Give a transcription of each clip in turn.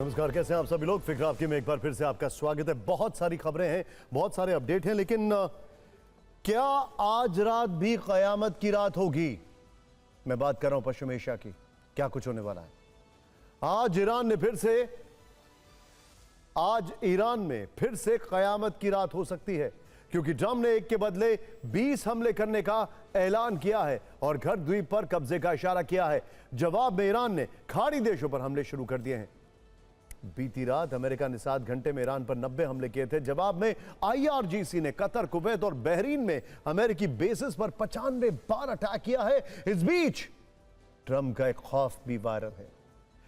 नमस्कार, कैसे हैं आप सभी लोग। फिक्र आपकी में एक बार फिर से आपका स्वागत है। बहुत सारी खबरें हैं, बहुत सारे अपडेट हैं, लेकिन क्या आज रात भी कयामत की रात होगी? मैं बात कर रहा हूं पश्चिम एशिया की। क्या कुछ होने वाला है? आज ईरान में फिर से कयामत की रात हो सकती है, क्योंकि ट्रंप ने एक के बदले 20 हमले करने का ऐलान किया है और घर द्वीप पर कब्जे का इशारा किया है। जवाब में ईरान ने खाड़ी देशों पर हमले शुरू कर दिए हैं। बीती रात अमेरिका ने 7 घंटे में ईरान पर 90 हमले किए थे। जवाब में IRGC ने कतर, कुवैत और बहरीन में अमेरिकी बेसिस पर 95 बार अटैक किया है। इस बीच ट्रंप का एक खौफ भी वायरल है।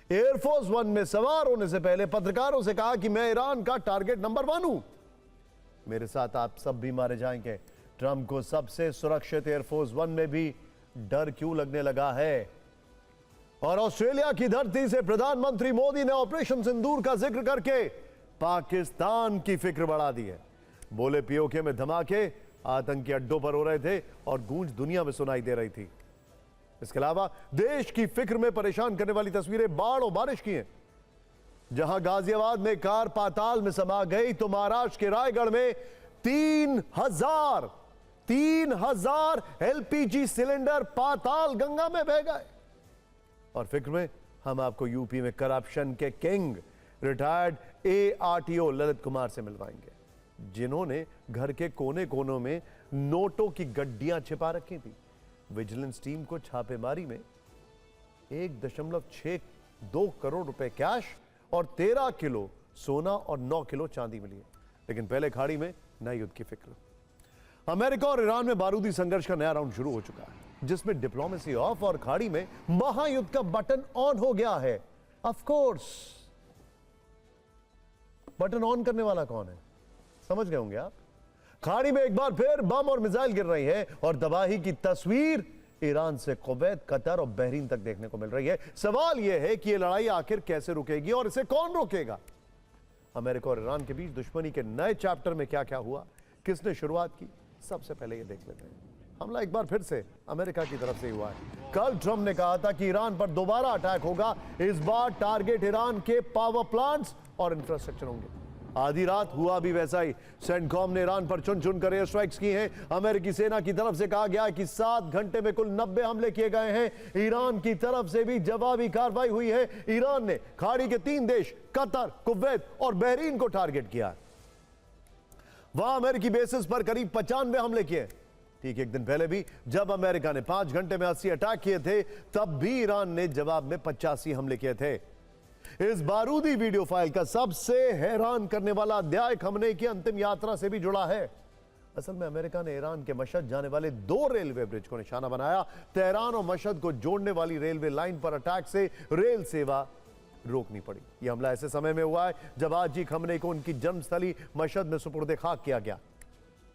एयरफोर्स 1 में सवार होने से पहले पत्रकारों से कहा कि मैं ईरान का टारगेट नंबर 1 हूं, मेरे साथ आप सब भी मारे जाएंगे। ट्रंप को सबसे सुरक्षित एयरफोर्स 1 में भी डर क्यों लगने लगा है? और ऑस्ट्रेलिया की धरती से प्रधानमंत्री मोदी ने ऑपरेशन सिंदूर का जिक्र करके पाकिस्तान की फिक्र बढ़ा दी है। बोले पीओके में धमाके आतंकी अड्डों पर हो रहे थे और गूंज दुनिया में सुनाई दे रही थी। इसके अलावा देश की फिक्र में परेशान करने वाली तस्वीरें बाढ़ और बारिश की हैं। जहां गाजियाबाद में कार पाताल में समा गई, तो महाराष्ट्र के रायगढ़ में 3000 LPG सिलेंडर पाताल गंगा में बह गए। और फिक्र में हम आपको यूपी में करप्शन के king retired ARTO Lalit Kumar से मिलवाएंगे, जिन्होंने घर के कोने कोनों में नोटों की गड्डियां छिपा रखी थी। विजिलेंस टीम को छापेमारी में 1.62 करोड़ रुपए कैश और 13 किलो सोना और 9 किलो चांदी मिली है। लेकिन पहले खाड़ी में नए युद्ध की फिक्र। अमेरिका और ईरान में बारूदी संघर्ष का नया राउंड शुरू हो चुका है, जिसमें डिप्लोमेसी ऑफ और खाड़ी में महायुद्ध का बटन ऑन हो गया है। ऑफ कोर्स, बटन ऑन करने वाला कौन है, समझ गए होंगे आप। खाड़ी में एक बार फिर बम और मिसाइल गिर रही है और तबाही की तस्वीर ईरान से कुवैत, कतर और बहरीन तक देखने को मिल रही है। सवाल यह है कि यह लड़ाई आखिर कैसे रुकेगी और इसे कौन रोकेगा? अमेरिका और ईरान के बीच दुश्मनी के नए चैप्टर में क्या क्या हुआ, किसने शुरुआत की, सबसे पहले यह देख लेते हैं। हमला एक बार फिर से अमेरिका की तरफ से हुआ है। कल ट्रंप ने कहा था कि ईरान पर दोबारा अटैक होगा। इस बार टारगेट ईरान के पावर प्लांट्स और इंफ्रास्ट्रक्चर होंगे। आधी रात हुआ भी वैसा ही। सेंटकॉम ने ईरान पर चुन चुन कर एयर स्ट्राइक्स की हैं। अमेरिकी सेना की तरफ से कहा गया है कि 7 घंटे में कुल 90 हमले किए गए हैं। ईरान की तरफ से भी जवाबी कार्रवाई हुई है। ईरान ने खाड़ी के 3 देश कतर, कुवैत और बहरीन को टारगेट किया। वहां अमेरिकी बेसिस पर करीब 95 हमले किए। ठीक एक दिन पहले भी जब अमेरिका ने 5 घंटे में 80 अटैक किए थे, तब भी ईरान ने जवाब में 85 हमले किए थे। इस बारूदी वीडियो फाइल का सबसे हैरान करने वाला अध्याय खमनेई की अंतिम यात्रा से भी जुड़ा है। असल में अमेरिका ने ईरान के मशहद जाने वाले 2 रेलवे ब्रिज को निशाना बनाया। तेहरान और मशहद को जोड़ने वाली रेलवे लाइन पर अटैक से रेल सेवा रोकनी पड़ी। यह हमला ऐसे समय में हुआ है जब आज ही खमनेई को उनकी जन्मस्थली मशहद में सुपुर्द खाक किया गया।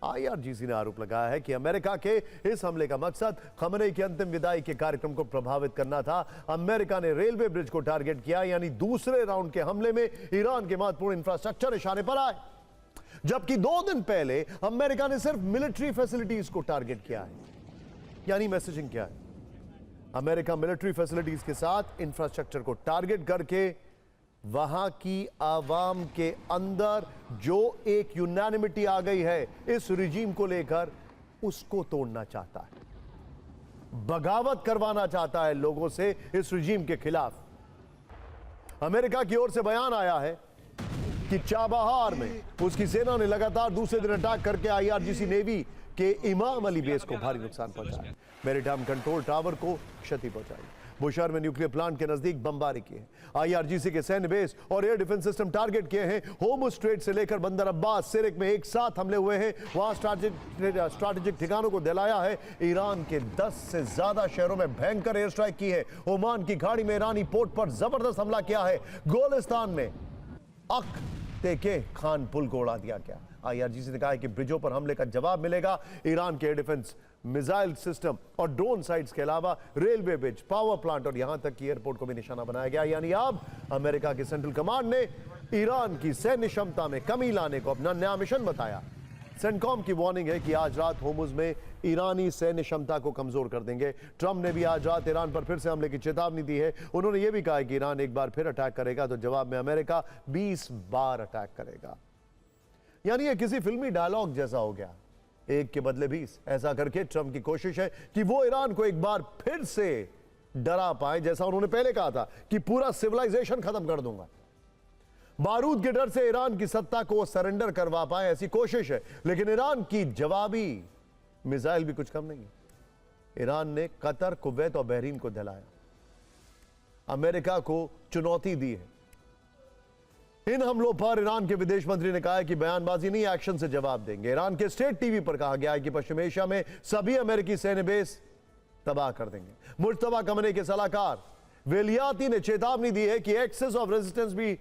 IRGC ने आरोप लगाया है कि अमेरिका के इस हमले का मकसद खमनेई की अंतिम विदाई के कार्यक्रम को प्रभावित करना था। अमेरिका ने रेलवे ब्रिज को टारगेट किया, यानी दूसरे राउंड के हमले में ईरान के महत्वपूर्ण इंफ्रास्ट्रक्चर निशाने पर आए। जबकि 2 दिन पहले अमेरिका ने सिर्फ मिलिट्री फैसिलिटीज को टारगेट किया है। यानी मैसेजिंग क्या है? अमेरिका मिलिट्री फैसिलिटीज के साथ इंफ्रास्ट्रक्चर को टारगेट करके वहां की आवाम के अंदर जो एक यूनानिमिटी आ गई है इस रिजीम को लेकर, उसको तोड़ना चाहता है, बगावत करवाना चाहता है लोगों से इस रिजीम के खिलाफ। अमेरिका की ओर से बयान आया है कि चाबहार में उसकी सेना ने लगातार दूसरे दिन अटैक करके IRGC नेवी के इमाम अली बेस को भारी नुकसान पहुंचाया, मैरीटाइम कंट्रोल टावर को क्षति पहुंचाई, बुशहर में न्यूक्लियर प्लांट के नजदीक बमबारी की है। IRGC के सैन्य बेस और एयर डिफेंस सिस्टम टारगेट किए हैं। होर्मुज स्ट्रेट से लेकर बंदर अब्बास, सिरिक में एक साथ हमले हुए हैं। वहां स्ट्रैटेजिक ठिकानों को दहलाया है। ईरान के 10 से ज्यादा शहरों में भयंकर एयर स्ट्राइक की है। ओमान की खाड़ी में ईरानी पोर्ट पर जबरदस्त हमला किया है। गोलिस्तान में अक तेके खान पुल को उड़ा दिया गया। IRGC ने कहा है कि ब्रिजों पर हमले का जवाब मिलेगा। ईरान के एयर डिफेंस, मिसाइल सिस्टम और ड्रोन साइट्स के अलावा रेलवे ब्रिज, पावर प्लांट और यहां तक कि एयरपोर्ट को भी निशाना बनाया गया। यानी अब अमेरिका की सेंट्रल कमांड ने ईरान की सैन्य क्षमता में कमी लाने को अपना नया मिशन बताया। सेंटकॉम की वार्निंग है कि आज रात होर्मुज में ईरानी सैन्य क्षमता को कमजोर कर देंगे। ट्रंप ने भी आज रात ईरान पर फिर से हमले की चेतावनी दी है। उन्होंने यह भी कहा कि ईरान एक बार फिर अटैक करेगा तो जवाब में अमेरिका 20 बार अटैक करेगा। यानी यह किसी फिल्मी डायलॉग जैसा हो गया, एक के बदले 20। ऐसा करके ट्रंप की कोशिश है कि वो ईरान को एक बार फिर से डरा पाए, जैसा उन्होंने पहले कहा था कि पूरा सिविलाइजेशन खत्म कर दूंगा। बारूद के डर से ईरान की सत्ता को सरेंडर करवा पाए, ऐसी कोशिश है। लेकिन ईरान की जवाबी मिसाइल भी कुछ कम नहीं है। ईरान ने कतर, कुवैत और बहरीन को दहलाया, अमेरिका को चुनौती दी है। इन हमलों पर ईरान के विदेश मंत्री ने कहा है कि बयानबाजी नहीं, एक्शन से जवाब देंगे। ईरान के स्टेट टीवी पर कहा गया है कि पश्चिम एशिया में सभी अमेरिकी सैन्य बेस तबाह कर देंगे। मुश्तबा खमेनी के सलाहकार वेलियाती ने चेतावनी दी है कि एक्सेस ऑफ रेजिस्टेंस भी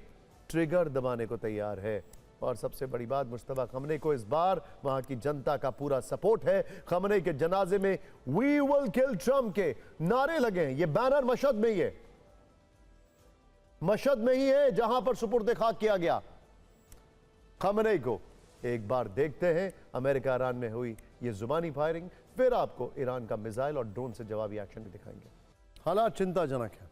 ट्रिगर दबाने को तैयार है। और सबसे बड़ी बात, मुश्तबा खमेनी को इस बार वहां की जनता का पूरा सपोर्ट है। खमेनी के जनाजे में वी विल किल ट्रम्प के नारे लगे हैं। ये बैनर मशहद में ही है, मशहद में ही है जहां पर सुपुर्द खाक किया गया खमेनी को। एक बार देखते हैं अमेरिका ईरान में हुई ये जुबानी फायरिंग, फिर आपको ईरान का मिसाइल और ड्रोन से जवाबी एक्शन भी दिखाएंगे। हालात चिंताजनक है।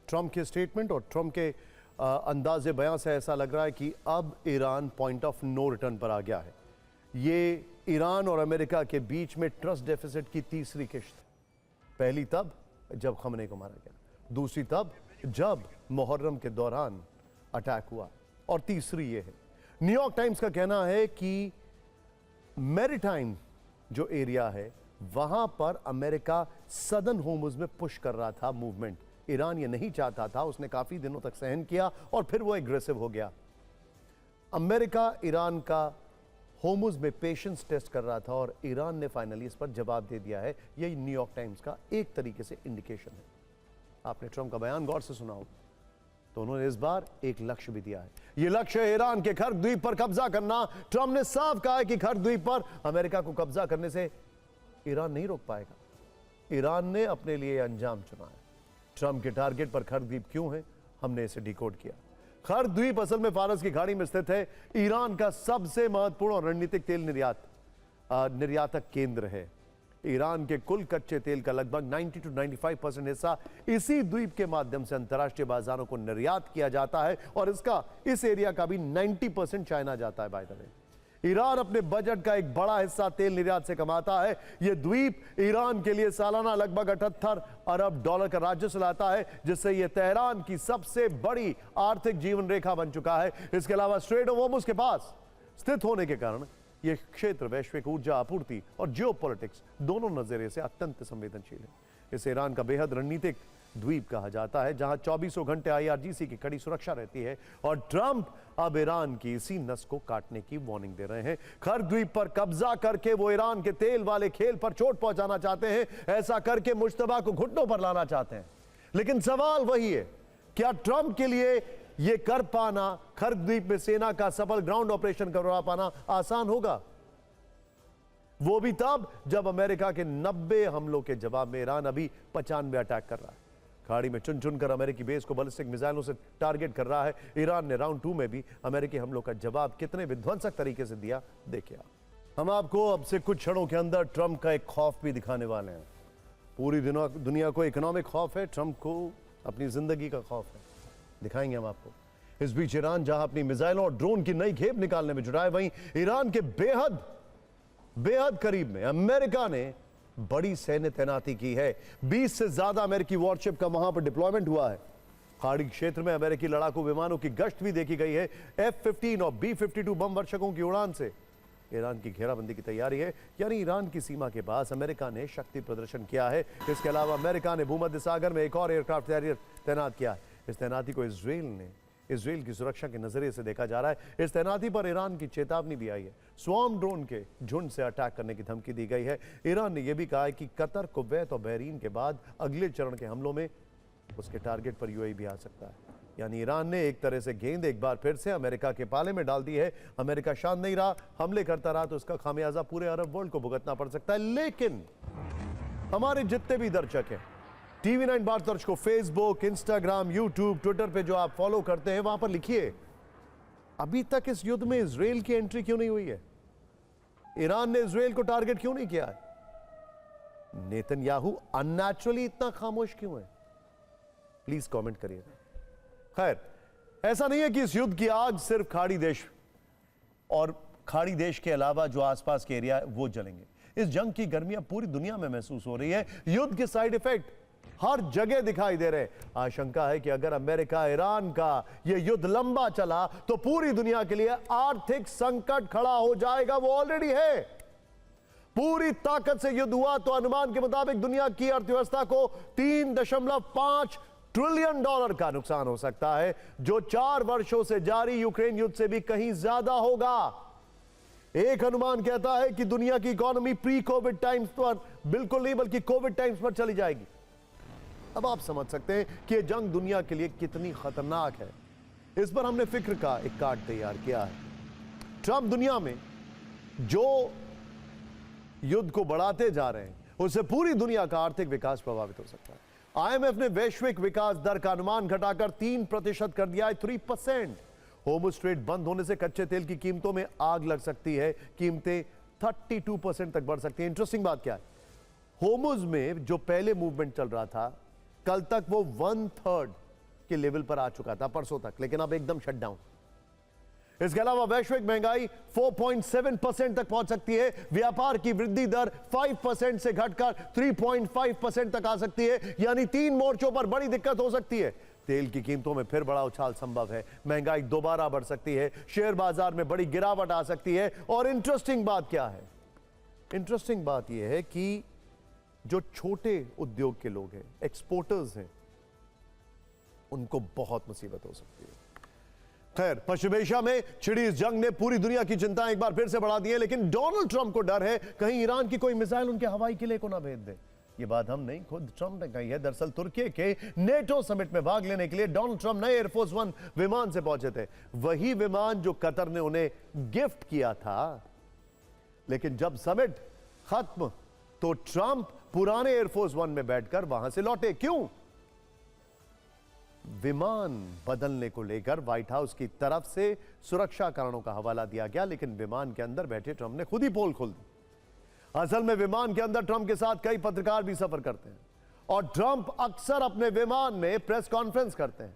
ट्रंप के स्टेटमेंट और ट्रंप के अंदाजे बयां से ऐसा लग रहा है कि अब Iran point of no return पर आ गया है। ये ईरान और अमेरिका के बीच में ट्रस्ट डेफिसिट की तीसरी किश्त। पहली तब जब खमेनी को मारा गया, दूसरी तब जब मुहर्रम के दौरान अटैक हुआ, और तीसरी ये है। न्यूयॉर्क टाइम्स का कहना है कि मैरीटाइम जो एरिया है वहां पर अमेरिका सदर्न होर्मुज में पुश कर रहा था मूवमेंट। ईरान ये नहीं चाहता था, उसने काफी दिनों तक सहन किया और फिर वो एग्रेसिव हो गया। अमेरिका ईरान का होर्मुज में पेशेंस टेस्ट कर रहा था और ईरान ने फाइनली इस पर जवाब दे दिया है। यही न्यूयॉर्क टाइम्स का एक तरीके से इंडिकेशन है। आपने ट्रंप का बयान गौर से सुना हो तो उन्होंने इस बार एक लक्ष्य भी दिया है। यह लक्ष्य है ईरान के खर्क द्वीप पर कब्जा करना। ट्रंप ने साफ कहा है कि खर्क द्वीप पर अमेरिका को कब्जा करने से ईरान नहीं रोक पाएगा। ईरान ने अपने लिए अंजाम चुना है। ट्रंप के टारगेट पर खर्क द्वीप क्यों है, हमने इसे डिकोड किया। खर्क द्वीप असल में फारस की खाड़ी में स्थित है। ईरान का सबसे महत्वपूर्ण और रणनीतिक तेल निर्यातक केंद्र है। ईरान के कुल कच्चे तेल का लगभग 90 to 95% हिस्सा इसी द्वीप के माध्यम से अंतर्राष्ट्रीय बाजारों को निर्यात किया जाता है और इस एरिया का भी 90% चाइना जाता है। बाय द वे, ईरान अपने बजट का एक बड़ा हिस्सा तेल निर्यात से कमाता है। यह द्वीप ईरान के लिए सालाना लगभग 78 अरब डॉलर का राजस्व लाता है, जिससे यह तेहरान की सबसे बड़ी आर्थिक जीवन रेखा बन चुका है। इसके अलावा स्ट्रेट ऑफ होर्मुज के पास स्थित होने के कारण यह क्षेत्र वैश्विक ऊर्जा आपूर्ति और जियोपॉलिटिक्स दोनों नजरिए से अत्यंत संवेदनशील है। इसे ईरान का बेहद रणनीतिक द्वीप कहा जाता है, जहां 24 घंटे IRGC की कड़ी सुरक्षा रहती है। और ट्रंप अब ईरान की इसी नस को काटने की वार्निंग दे रहे हैं। खर्क द्वीप पर कब्जा करके वो ईरान के तेल वाले खेल पर चोट पहुंचाना चाहते हैं। ऐसा करके मुश्तबा को घुटनों पर लाना चाहते हैं। लेकिन सवाल वही है, क्या ट्रंप के लिए यह कर पाना, खर्क द्वीप में सेना का सफल ग्राउंड ऑपरेशन करवा पाना आसान होगा? वो भी तब जब अमेरिका के 90 हमलों के जवाब में ईरान अभी 95 अटैक कर रहा है। खाड़ी में चुन चुनकर अमेरिकी बेस को बैलिस्टिक मिसाइलों से टारगेट कर रहा है। ईरान ने राउंड 2 में भी अमेरिकी हमलों का जवाब कितने विध्वंसक तरीके से दिया, देखिए आप। हम आपको अब से कुछ क्षणों के अंदर ट्रंप का एक खौफ भी दिखाने वाले हैं। पूरी दुनिया को इकोनॉमिक खौफ है, ट्रंप को अपनी जिंदगी का खौफ है। दिखाएंगे हम आपको। इस बीच ईरान जहां अपनी मिसाइलों और ड्रोन की नई खेप निकालने में जुटा है, वहीं ईरान के बेहद करीब में अमेरिका ने बड़ी सैन्य तैनाती की है। 20 से ज्यादा अमेरिकी वॉरशिप का वहां पर डिप्लॉयमेंट हुआ है। खाड़ी क्षेत्र में अमेरिकी लड़ाकू विमानों की गश्त भी देखी गई है। F-15 और B-52 बम वर्षकों की उड़ान से ईरान की घेराबंदी की तैयारी है। यानी ईरान की सीमा के पास अमेरिका ने शक्ति प्रदर्शन किया है। इसके अलावा अमेरिका ने भूमध्य सागर में एक और एयरक्राफ्ट कैरियर तैनात किया है। इस तैनाती को इजराइल की सुरक्षा के नजरिए से देखा जा रहा है। इस तैनाती पर ईरान की चेतावनी भी आई है। स्वॉर्म ड्रोन के झुंड से अटैक करने की धमकी दी गई है। ईरान ने यह भी कहा है कि कतर, कुवैत और बहरीन के बाद अगले चरण के हमलों में उसके टारगेट पर UAE भी आ सकता है। यानी ईरान ने एक तरह से गेंद एक बार फिर से अमेरिका के पाले में डाल दी है। अमेरिका शांत नहीं रहा, हमले करता रहा तो उसका खामियाजा पूरे अरब वर्ल्ड को भुगतना पड़ सकता है। लेकिन हमारे जितने भी दर्शक हैं, TV9 भारत दर्शक को फेसबुक, इंस्टाग्राम, यूट्यूब, ट्विटर पे जो आप फॉलो करते हैं, वहां पर लिखिए, अभी तक इस युद्ध में इजराइल की एंट्री क्यों नहीं हुई है? ईरान ने इजराइल को टारगेट क्यों नहीं किया है? नेतन्याहू अननेचुरली इतना खामोश क्यों है? प्लीज कमेंट करिएगा। खैर, ऐसा नहीं है कि इस युद्ध की आग सिर्फ खाड़ी देश और खाड़ी देश के अलावा जो आसपास के एरिया है वो जलेंगे। इस जंग की गर्मियां पूरी दुनिया में महसूस हो रही है। युद्ध के साइड इफेक्ट हर जगह दिखाई दे रहे। आशंका है कि अगर अमेरिका ईरान का यह युद्ध लंबा चला तो पूरी दुनिया के लिए आर्थिक संकट खड़ा हो जाएगा। वो ऑलरेडी है। पूरी ताकत से युद्ध हुआ तो अनुमान के मुताबिक दुनिया की अर्थव्यवस्था को 3.5 ट्रिलियन डॉलर का नुकसान हो सकता है, जो 4 वर्षों से जारी यूक्रेन युद्ध से भी कहीं ज्यादा होगा। एक अनुमान कहता है कि दुनिया की इकोनॉमी प्री कोविड टाइम्स पर बिल्कुल नहीं बल्कि कोविड टाइम्स पर चली जाएगी। अब आप समझ सकते हैं कि यह जंग दुनिया के लिए कितनी खतरनाक है। इस पर हमने फिक्र का एक कार्ड तैयार किया है। ट्रंप दुनिया में जो युद्ध को बढ़ाते जा रहे हैं उससे पूरी दुनिया का आर्थिक विकास प्रभावित हो सकता है। आईएमएफ ने वैश्विक विकास दर का अनुमान घटाकर 3% कर दिया है, 3%। होर्मुज़ स्ट्रेट बंद होने से कच्चे तेल की कीमतों में आग लग सकती है, कीमतें 32% तक बढ़ सकती हैं। इंटरेस्टिंग बात क्या है, होर्मुज़ में जो पहले मूवमेंट चल रहा था कल तक वो 1/3 के लेवल पर आ चुका था परसों तक, लेकिन अब एकदम शट डाउन। इसके अलावा वैश्विक महंगाई 4.7% तक पहुंच सकती है। व्यापार की वृद्धि दर 5% से घटकर 3.5% तक आ सकती है, यानी 3 मोर्चों पर बड़ी दिक्कत हो सकती है। तेल की कीमतों में फिर बड़ा उछाल संभव है, महंगाई दोबारा बढ़ सकती है, शेयर बाजार में बड़ी गिरावट आ सकती है। और इंटरेस्टिंग बात क्या है, इंटरेस्टिंग बात यह है कि जो छोटे उद्योग के लोग हैं, एक्सपोर्टर्स हैं, उनको बहुत मुसीबत हो सकती है। खैर, पश्चिम एशिया में छिड़ी इस जंग ने पूरी दुनिया की चिंता एक बार फिर से बढ़ा दी है, लेकिन डोनाल्ड ट्रंप को डर है कहीं ईरान की कोई मिसाइल उनके हवाई किले को ना भेज दे। ये बात हम नहीं, खुद ट्रंप ने कही है। दरअसल तुर्की के नेटो समिट में भाग लेने के लिए डोनाल्ड ट्रंप नए एयरफोर्स 1 विमान से पहुंचे थे, वही विमान जो कतर ने उन्हें गिफ्ट किया था। लेकिन जब समिट खत्म तो ट्रंप पुराने एयरफोर्स 1 में बैठकर वहां से लौटे। क्यों? विमान बदलने को लेकर व्हाइट हाउस की तरफ से सुरक्षा कारणों का हवाला दिया गया, लेकिन विमान के अंदर बैठे ट्रंप ने खुद ही पोल खोल दी। असल में विमान के अंदर ट्रंप के साथ कई पत्रकार भी सफर करते हैं और ट्रंप अक्सर अपने विमान में प्रेस कॉन्फ्रेंस करते हैं,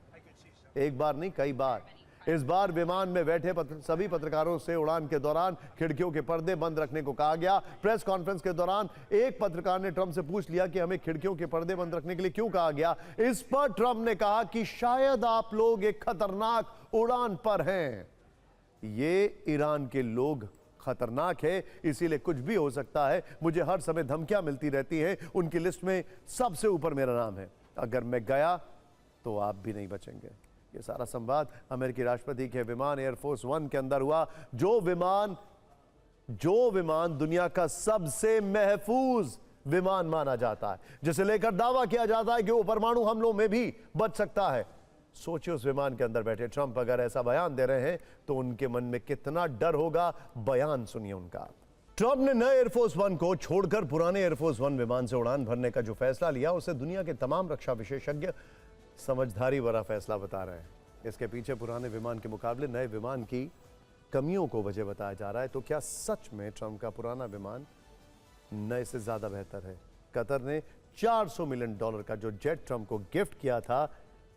एक बार नहीं कई बार। इस बार विमान में बैठे सभी पत्रकारों से उड़ान के दौरान खिड़कियों के पर्दे बंद रखने को कहा गया। प्रेस कॉन्फ्रेंस के दौरान एक पत्रकार ने ट्रंप से पूछ लिया कि हमें खिड़कियों के पर्दे बंद रखने के लिए क्यों कहा गया। इस पर ट्रंप ने कहा कि शायद आप लोग एक खतरनाक उड़ान पर हैं। ये ईरान के लोग खतरनाक है, इसीलिए कुछ भी हो सकता है। मुझे हर समय धमकियां मिलती रहती हैं, उनकी लिस्ट में सबसे ऊपर मेरा नाम है। अगर मैं गया तो आप भी नहीं बचेंगे। ये सारा संवाद अमेरिकी राष्ट्रपति के विमान एयरफोर्स 1 के अंदर हुआ, जो विमान दुनिया का सबसे महफूज विमान माना जाता है, जिसे लेकर दावा किया जाता है कि वो परमाणु हमलों में भी बच सकता है। सोचिए, उस विमान के अंदर बैठे ट्रंप अगर ऐसा बयान दे रहे हैं तो उनके मन में कितना डर होगा। बयान सुनिए उनका। ट्रंप ने नए एयरफोर्स 1 को छोड़कर पुराने एयरफोर्स 1 विमान से उड़ान भरने का जो फैसला लिया, उसे दुनिया के तमाम रक्षा विशेषज्ञ समझदारी भरा फैसला बता रहे हैं। इसके पीछे पुराने विमान के मुकाबले नए विमान की कमियों को वजह बताया जा रहा है। तो क्या सच में ट्रंप का पुराना विमान नए से ज्यादा बेहतर है? कतर ने $400 मिलियन का जो जेट ट्रंप को गिफ्ट किया था,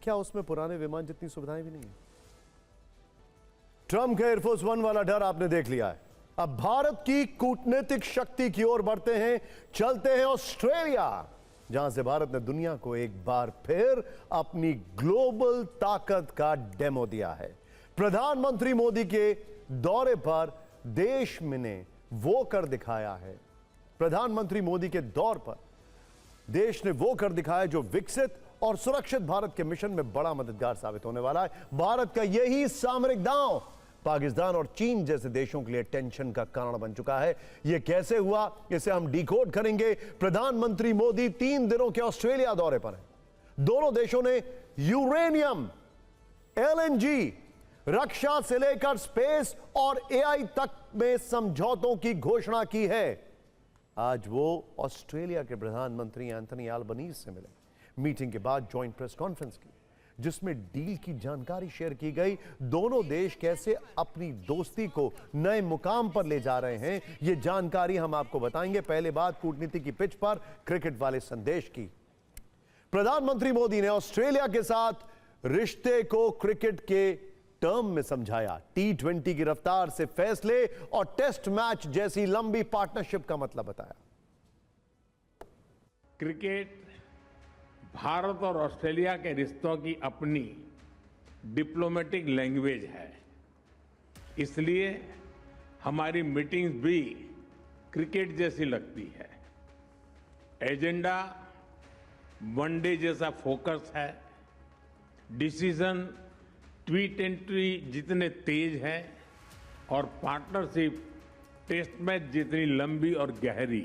क्या उसमें पुराने विमान जितनी सुविधाएं भी नहीं है? ट्रंप के एयरफोर्स 1 वाला डर आपने देख लिया है। अब भारत की कूटनीतिक शक्ति की ओर बढ़ते हैं, चलते हैं ऑस्ट्रेलिया, जहां से भारत ने दुनिया को एक बार फिर अपनी ग्लोबल ताकत का डेमो दिया है। प्रधानमंत्री मोदी के दौरे पर देश ने वो कर दिखाया है, प्रधानमंत्री मोदी के दौर पर देश ने वो कर दिखाया जो विकसित और सुरक्षित भारत के मिशन में बड़ा मददगार साबित होने वाला है। भारत का यही सामरिक दांव पाकिस्तान और चीन जैसे देशों के लिए टेंशन का कारण बन चुका है। यह कैसे हुआ, इसे हम डिकोड करेंगे। प्रधानमंत्री मोदी 3 दिनों के ऑस्ट्रेलिया दौरे पर हैं। दोनों देशों ने यूरेनियम, एलएनजी, रक्षा से लेकर स्पेस और एआई तक में समझौतों की घोषणा की है। आज वो ऑस्ट्रेलिया के प्रधानमंत्री एंथनी अल्बनीज से मिले। मीटिंग के बाद ज्वाइंट प्रेस कॉन्फ्रेंस की, जिसमें डील की जानकारी शेयर की गई। दोनों देश कैसे अपनी दोस्ती को नए मुकाम पर ले जा रहे हैं, यह जानकारी हम आपको बताएंगे। पहले बात कूटनीति की पिच पर क्रिकेट वाले संदेश की। प्रधानमंत्री मोदी ने ऑस्ट्रेलिया के साथ रिश्ते को क्रिकेट के टर्म में समझाया। T20 की रफ्तार से फैसले और टेस्ट मैच जैसी लंबी पार्टनरशिप का मतलब बताया। क्रिकेट भारत और ऑस्ट्रेलिया के रिश्तों की अपनी डिप्लोमेटिक लैंग्वेज है, इसलिए हमारी मीटिंग्स भी क्रिकेट जैसी लगती है। एजेंडा वनडे जैसा फोकस है, डिसीजन T20 जितने तेज है और पार्टनरशिप टेस्ट मैच जितनी लंबी और गहरी।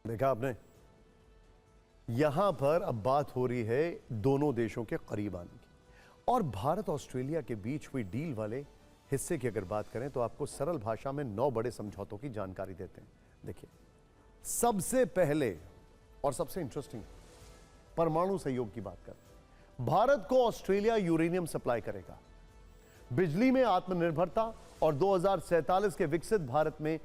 देखा आपने, यहां पर अब बात हो रही है दोनों देशों के करीब आने की। और भारत ऑस्ट्रेलिया के बीच हुई डील वाले हिस्से की अगर बात करें तो आपको सरल भाषा में 9 बड़े समझौतों की जानकारी देते हैं। देखिए, सबसे पहले और सबसे इंटरेस्टिंग परमाणु सहयोग की बात करें। भारत को ऑस्ट्रेलिया यूरेनियम सप्लाई करेगा। बिजली में आत्मनिर्भरता और 2047 के विकसित भारत में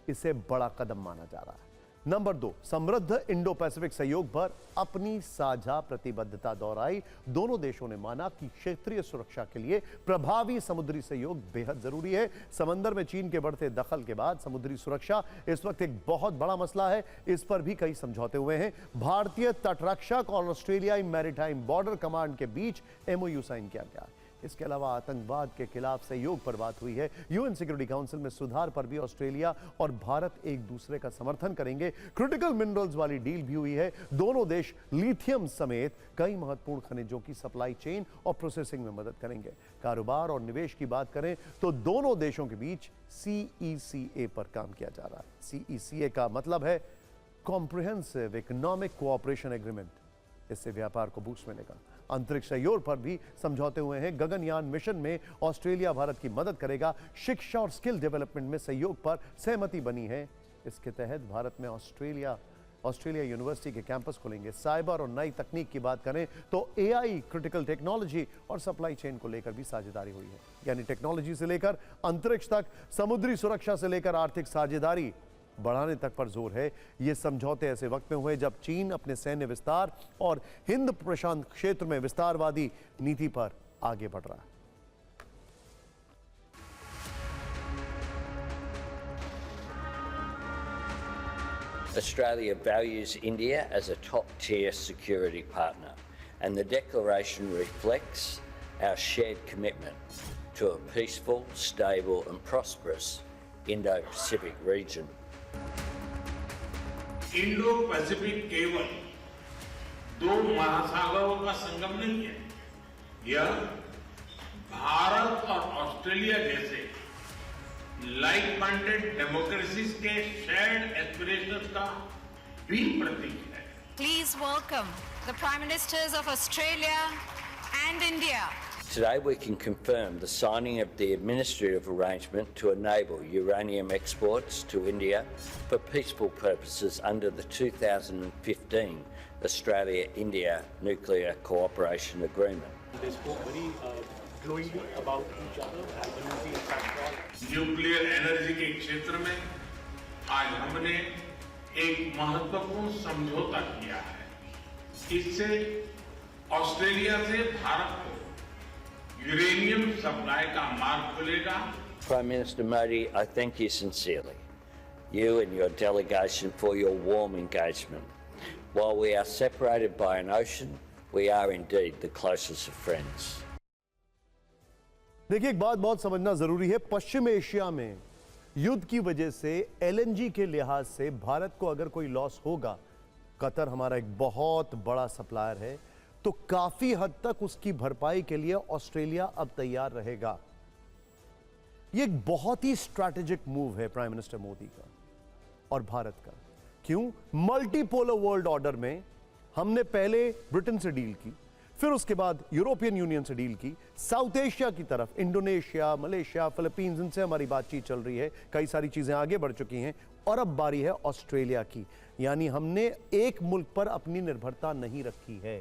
इसे बड़ा कदम माना जा रहा है। नंबर 2, समृद्ध इंडो पैसिफिक सहयोग पर अपनी साझा प्रतिबद्धता दोहराई। दोनों देशों ने माना कि क्षेत्रीय सुरक्षा के लिए प्रभावी समुद्री सहयोग बेहद जरूरी है। समंदर में चीन के बढ़ते दखल के बाद समुद्री सुरक्षा इस वक्त एक बहुत बड़ा मसला है। इस पर भी कई समझौते हुए हैं। भारतीय तटरक्षक और ऑस्ट्रेलियाई मैरीटाइम बॉर्डर कमांड के बीच MOU साइन किया गया। इसके अलावा आतंकवाद के खिलाफ सहयोग पर बात हुई है। यूएन सिक्योरिटी काउंसिल में सुधार पर भी ऑस्ट्रेलिया और भारत एक दूसरे का समर्थन करेंगे। क्रिटिकल मिनरल्स वाली डील भी हुई है। दोनों देश लिथियम समेत कई महत्वपूर्ण खनिजों की सप्लाई चेन और प्रोसेसिंग में मदद करेंगे। कारोबार और निवेश की बात करें तो दोनों देशों के बीच CECA पर काम किया जा रहा है। CECA का मतलब है कॉम्प्रिहेंसिव इकोनॉमिक कोऑपरेशन एग्रीमेंट। इससे व्यापार को बूस्ट मिलेगा। अंतरिक्ष सहयोग पर भी समझौते हुए हैं। गगनयान मिशन में ऑस्ट्रेलिया भारत की मदद करेगा। शिक्षा और स्किल डेवलपमेंट में सहयोग पर सहमति बनी है। इसके तहत भारत में ऑस्ट्रेलिया यूनिवर्सिटी के कैंपस खुलेंगे। साइबर और नई तकनीक की बात करें तो AI, क्रिटिकल टेक्नोलॉजी और सप्लाई चेन को लेकर भी साझेदारी हुई है। यानी टेक्नोलॉजी से लेकर अंतरिक्ष तक, समुद्री सुरक्षा से लेकर आर्थिक साझेदारी बढ़ाने तक पर जोर है। ये समझौते ऐसे वक्त में हुए जब चीन अपने सैन्य विस्तार और हिंद प्रशांत क्षेत्र में विस्तारवादी नीति पर आगे बढ़ रहा है। Australia values India as a top-tier security partner, and the declaration reflects our shared commitment to a peaceful, stable and prosperous Indo-Pacific region. Indo Pacific केवल 2 महासागरों का संगम नहीं है, यह भारत और ऑस्ट्रेलिया जैसे लाइक माइंडेड डेमोक्रेसीज के शेयर्ड एस्पिरेशंस का भी प्रतीक है। Please welcome the Prime Ministers of Australia and India. Today we can confirm the signing of the administrative arrangement to enable uranium exports to India for peaceful purposes under the 2015 Australia-India Nuclear Cooperation Agreement. They spoke very glowingly about each other and the nuclear impact. Nuclear energy के क्षेत्र में आज हमने एक महत्वपूर्ण समझौता किया है। इससे ऑस्ट्रेलिया से भारत को यूरेनियम सप्लाई का मार्ग खुलेगा। Prime Minister Modi, I thank you sincerely, you and your delegation, for your warm engagement. While we are separated by an ocean, we are indeed the closest of friends. देखिए, एक बात बहुत समझना जरूरी है। पश्चिम एशिया में युद्ध की वजह से LNG के लिहाज से भारत को अगर कोई लॉस होगा, कतर हमारा एक बहुत बड़ा सप्लायर है, तो काफी हद तक उसकी भरपाई के लिए ऑस्ट्रेलिया अब तैयार रहेगा। यह एक बहुत ही स्ट्रैटेजिक मूव है प्राइम मिनिस्टर मोदी का और भारत का। क्यों? मल्टीपोलर वर्ल्ड ऑर्डर में हमने पहले ब्रिटेन से डील की, फिर उसके बाद यूरोपियन यूनियन से डील की, साउथ एशिया की तरफ इंडोनेशिया, मलेशिया, फिलीपींस, इनसे हमारी बातचीत चल रही है। कई सारी चीजें आगे बढ़ चुकी हैं और अब बारी है ऑस्ट्रेलिया की। यानी हमने एक मुल्क पर अपनी निर्भरता नहीं रखी है।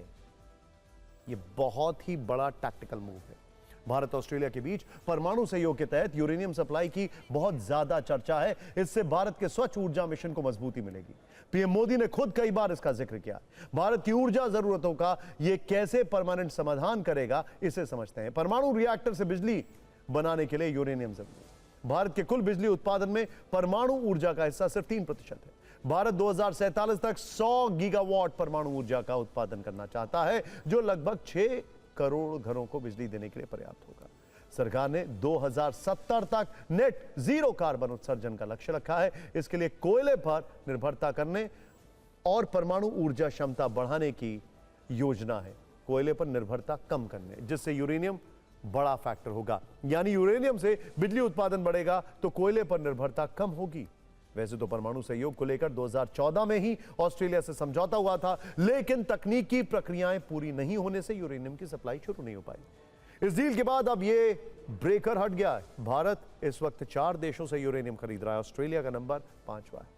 यह बहुत ही बड़ा टैक्टिकल मूव है। भारत ऑस्ट्रेलिया के बीच परमाणु सहयोग के तहत यूरेनियम सप्लाई की बहुत ज्यादा चर्चा है। इससे भारत के स्वच्छ ऊर्जा मिशन को मजबूती मिलेगी। पीएम मोदी ने खुद कई बार इसका जिक्र किया। भारत की ऊर्जा जरूरतों का यह कैसे परमानेंट समाधान करेगा, इसे समझते हैं। परमाणु रिएक्टर से बिजली बनाने के लिए यूरेनियम जरूरी है। भारत के कुल बिजली उत्पादन में परमाणु ऊर्जा का हिस्सा सिर्फ 3% है। भारत 2047 तक 100 गीगावाट परमाणु ऊर्जा का उत्पादन करना चाहता है, जो लगभग 6 करोड़ घरों को बिजली देने के लिए पर्याप्त होगा। सरकार ने 2070 तक नेट जीरो कार्बन उत्सर्जन का लक्ष्य रखा है। इसके लिए कोयले पर निर्भरता करने और परमाणु ऊर्जा क्षमता बढ़ाने की योजना है। कोयले पर निर्भरता कम करने, जिससे यूरेनियम बड़ा फैक्टर होगा। यानी यूरेनियम से बिजली उत्पादन बढ़ेगा तो कोयले पर निर्भरता कम होगी। वैसे तो परमाणु सहयोग को लेकर 2014 में ही ऑस्ट्रेलिया से समझौता हुआ था, लेकिन तकनीकी प्रक्रियाएं पूरी नहीं होने से यूरेनियम की सप्लाई शुरू नहीं हो पाई। इस डील के बाद अब ये ब्रेकर हट गया है। भारत इस वक्त 4 देशों से यूरेनियम खरीद रहा है। ऑस्ट्रेलिया का नंबर 5वां है।